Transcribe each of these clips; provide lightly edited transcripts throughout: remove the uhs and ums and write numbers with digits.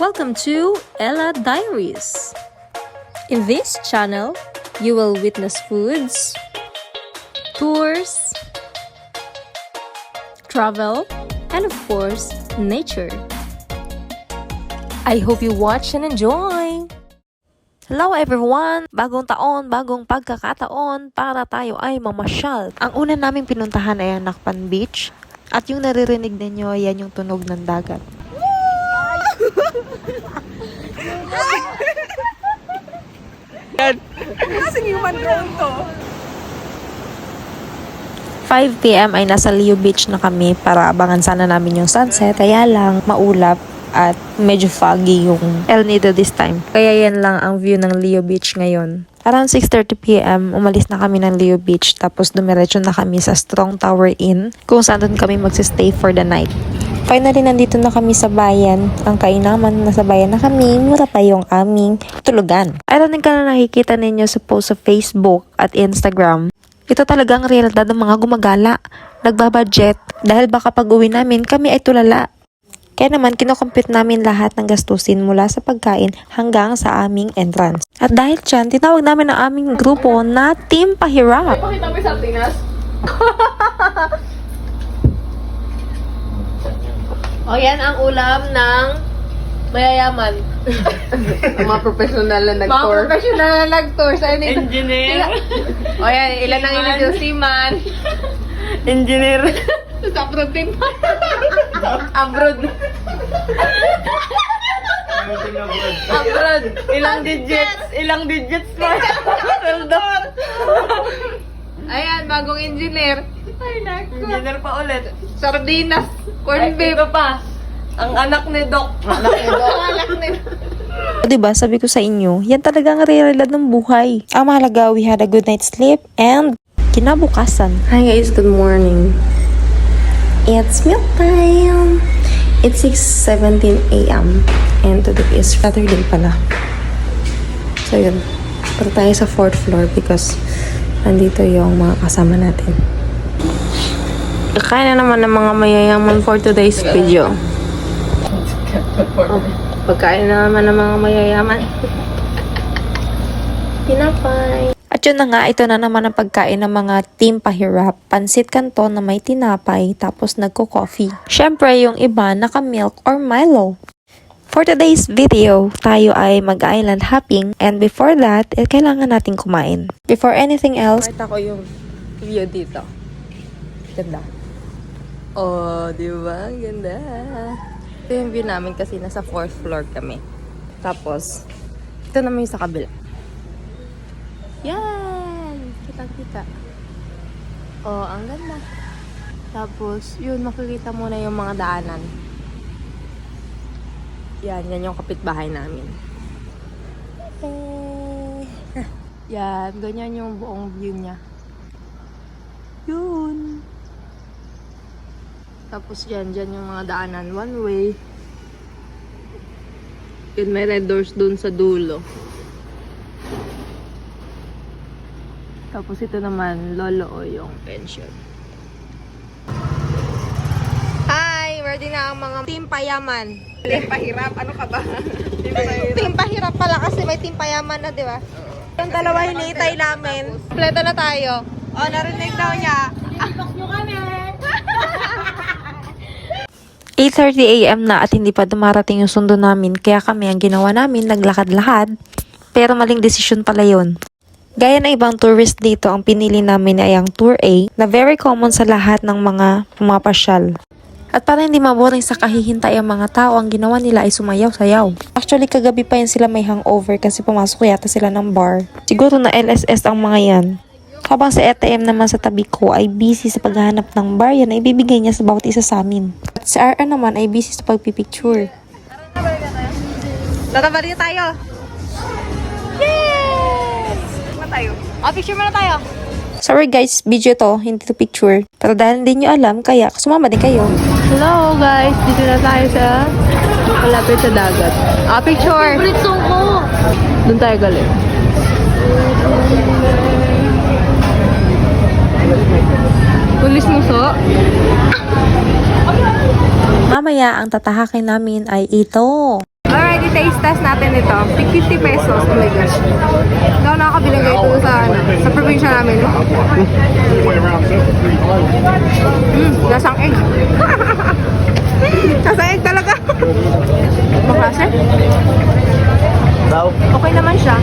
Welcome to Ella Diaries. In this channel, you will witness foods, tours, travel, and of course, nature. I hope you watch and enjoy! Hello everyone! Bagong taon, bagong pagkakataon para tayo ay mamasyal. Ang una naming pinuntahan ay Nakpan Beach at yung naririnig ninyo, yan yung tunog ng dagat. Kasing human drone to. 5 PM ay nasa Leo Beach na kami para abangan sana namin yung sunset. Kaya lang maulap at medyo foggy yung El Nido this time. Kaya yan lang ang view ng Leo Beach ngayon. Around 6:30 PM, umalis na kami ng Leo Beach tapos dumiretso na kami sa Strong Tower Inn kung saan doon kami magsistay for the night. Finally, nandito na kami sa bayan. Ang kainaman na sa bayan na kami, mura pa yung aming tulugan. Ironing ka na nakikita ninyo sa post sa Facebook at Instagram. Ito talagang realidad ng mga gumagala. Nagbabudget dahil baka pag uwi namin, kami ay tulala. Kaya naman, kinocompute namin lahat ng gastusin mula sa pagkain hanggang sa aming entrance. At dahil dyan, tinawag namin ang aming grupo na Team Pahirap. Pakita mo sa Pinas. O yan ang ulam ng mayayaman. Ang mga professional na Mga nag-tour. professional na nag-tour sa inyo. Engineer. O yan, ilan ang initial seaman? Engineer. Sa abroad din. Abroad. Abroad. Ilang digits? Ilang digits pa? Sweldo. Ayan, bagong engineer. Ay, naku. Engineer pa ulit. Sardinas. Corn beef. Ito pa. Ang anak ni Doc. Anak ni Diba, sabi ko sa inyo, yan talaga ang realidad ng buhay. Ang mahalaga, we had a good night's sleep and kinabukasan. Hi guys, good morning. It's milk time. It's 6:17 AM and today is Saturday pala. So yun, punta tayo sa 4th floor because nandito yung mga kasama natin. Kakain na naman ng mga mayayaman for today's video. Pagkain na naman ng mga mayayaman. Tinapay. At yun na nga, ito na naman ang pagkain ng mga Team Pahirap. Pansit Canton na may tinapay, tapos nagko-coffee. Syempre, yung iba naka-milk or Milo. For today's video, tayo ay mag-island hopping and before that, kailangan natin kumain. Before anything else, Pakita ko yung view dito. Ganda. Oh, di ba? Ang ganda. Ito yung view namin kasi nasa 4th floor kami. Tapos, ito naman yung sa kabila. Yan! Kita-kita. Oh, ang ganda. Tapos, yun, makikita mo na yung mga daanan. Yan yung kapitbahay namin. Yan, ganyan yung buong view niya. Yun. Tapos dyan yung mga daanan. One way. Yun, may red doors dun sa dulo. Tapos ito naman, lolo o yung pension. Hi! Ready na ang mga Team Payaman. Team Pahirap, ano ka ba? Team Pahirap pala kasi may Team Payaman na, di ba? Yung dalawa hinihintay namin. Kompleto na tayo. O, narinig daw niya. 8:30 AM na at hindi pa dumarating yung sundo namin, kaya kami ang ginawa namin, naglakad-lakad. Pero maling desisyon pala yun. Gaya ng ibang tourist dito, ang pinili namin ay ang Tour A na very common sa lahat ng mga pumapasyal. At para hindi maboring sa kahihintay ang mga tao, ang ginawa nila ay sumayaw-sayaw. Actually, kagabi pa yan sila may hangover kasi pumasok yata sila ng bar. Siguro na LSS ang mga yan. Habang sa ATM naman sa tabi ko ay busy sa paghahanap ng bar yan na ibibigay niya sa bawat isa sa amin. At si RR naman ay busy sa pagpipicture. Tataba rin tayo. Yes! Tayo. O, picture muna tayo. Sorry guys, video to, hindi to picture. Pero dahil hindi nyo alam, kaya sumama din kayo. Hello guys, dito na tayo sa malapit sa dagat. Picture! Favorite song ko. Doon tayo galing. Pulis muso. Mamaya, ang tatahakin namin ay ito. Alright I-taste test natin ito. 50 pesos. Oh my gosh. Hindi ako nakakabili ng ganito sa probinsya namin. Lasang egg. Lasang egg talaga. Maklase? Okay naman siya.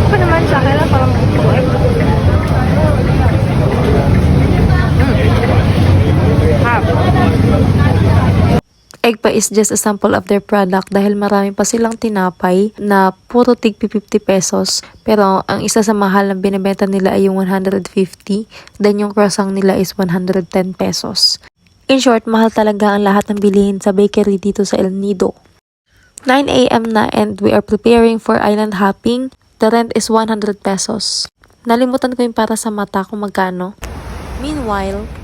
Okay naman siya. Kaya lang parang egg. Egg pa is just a sample of their product dahil marami pa silang tinapay na puro tig 50 pesos. Pero ang isa sa mahal na binibenta nila ay yung 150. Then yung croissant nila is 110 pesos. In short, mahal talaga ang lahat ng bilihin sa bakery dito sa El Nido. 9 a.m. na and we are preparing for island hopping. The rent is 100 pesos. Nalimutan ko yung para sa mata kung magkano. Meanwhile,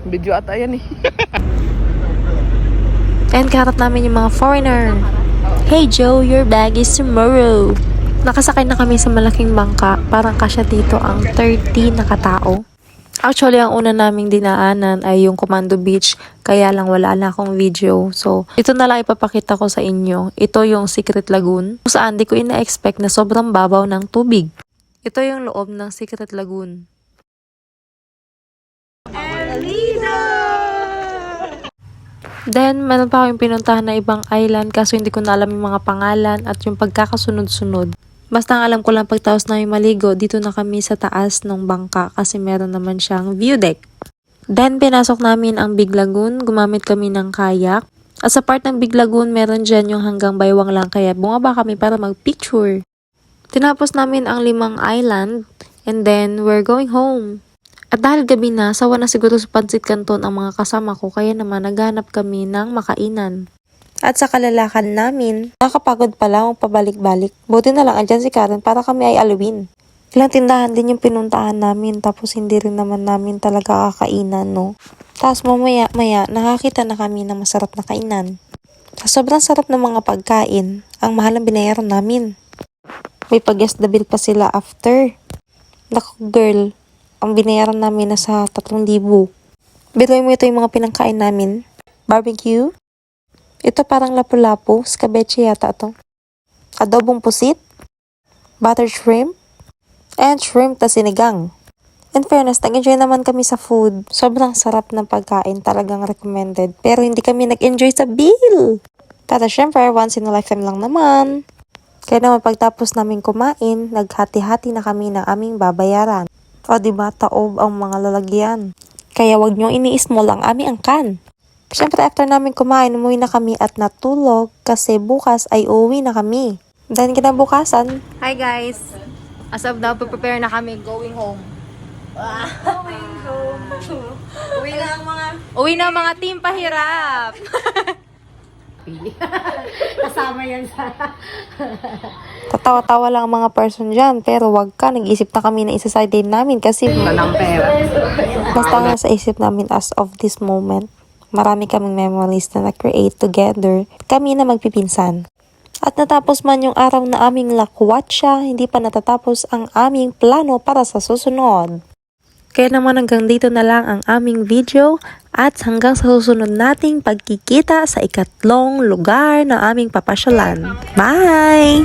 Video ata yan eh. and kaharap namin yung mga foreigner. Hey Joe, your bag is tomorrow. Nakasakay na kami sa malaking bangka. Parang kasya dito ang 30 na katao. Actually, ang una naming dinaanan ay yung Commando Beach. Kaya lang wala na akong video. So, ito na lang ipapakita ko sa inyo. Ito yung Secret Lagoon. Kung saan di ko ina-expect na sobrang babaw ng tubig. Ito yung loob ng Secret Lagoon. Then, meron pa akong pinuntahan na ibang island kaso hindi ko na alam yung mga pangalan at yung pagkakasunod-sunod. Basta ang alam ko lang pagtaos namin maligo, dito na kami sa taas ng bangka kasi meron naman siyang view deck. Then, pinasok namin ang Big Lagoon, gumamit kami ng kayak. At sa part ng Big Lagoon, meron dyan yung hanggang baywang lang kaya bumaba kami para mag-picture. Tinapos namin ang 5 island and then we're going home. At dahil gabi na, sawa na siguro sa Pansit Canton ang mga kasama ko kaya naman naghanap kami ng makainan. At sa kalalakan namin, nakakapagod pala ang pabalik-balik. Buti na lang andyan si Karen para kami ay alawin. Ilang tindahan din yung pinuntahan namin tapos hindi rin naman namin talaga kakainan, no? Tapos mamaya-maya, nakakita na kami ng masarap na kainan. Sa sobrang sarap ng mga pagkain, ang mahal ang binayaran namin. May pag-guest the bill pa sila after. Naku girl, ang binayaran namin na sa 3,000. Biruin mo ito yung mga pinangkain namin. Barbecue. Ito parang lapu-lapu. Scabeche yata ito. Adobong pusit. Buttered shrimp. And shrimp na sinigang. In fairness, nag-enjoy naman kami sa food. Sobrang sarap ng pagkain. Talagang recommended. Pero hindi kami nag-enjoy sa bill. Pero syempre, once in a lifetime lang naman. Kaya naman pagtapos namin kumain, naghati-hati na kami ng aming babayaran. O diba, taob ang mga lalagyan. Kaya wag nyo ini-small ang aming angkan. Siyempre after namin kumain, umuwi na kami at natulog kasi bukas ay uwi na kami. Then kinabukasan. Hi guys! As of now, prepare na kami going home. Going home. Uwi na ang mga team pahirap. Kasama yan sa... Tatawa-tawa lang ang mga person dyan. Pero wag ka, nag-isip na kami na isa-side din namin kasi Walang pera. basta nga sa isip namin as of this moment. Marami kaming memories na na-create together. Kami na magpipinsan. At natapos man yung araw na aming lakwatsa, hindi pa natatapos ang aming plano para sa susunod. Kaya naman hanggang dito na lang ang aming video at hanggang sa susunod nating pagkikita sa ikatlong lugar na aming papasyalan. Bye!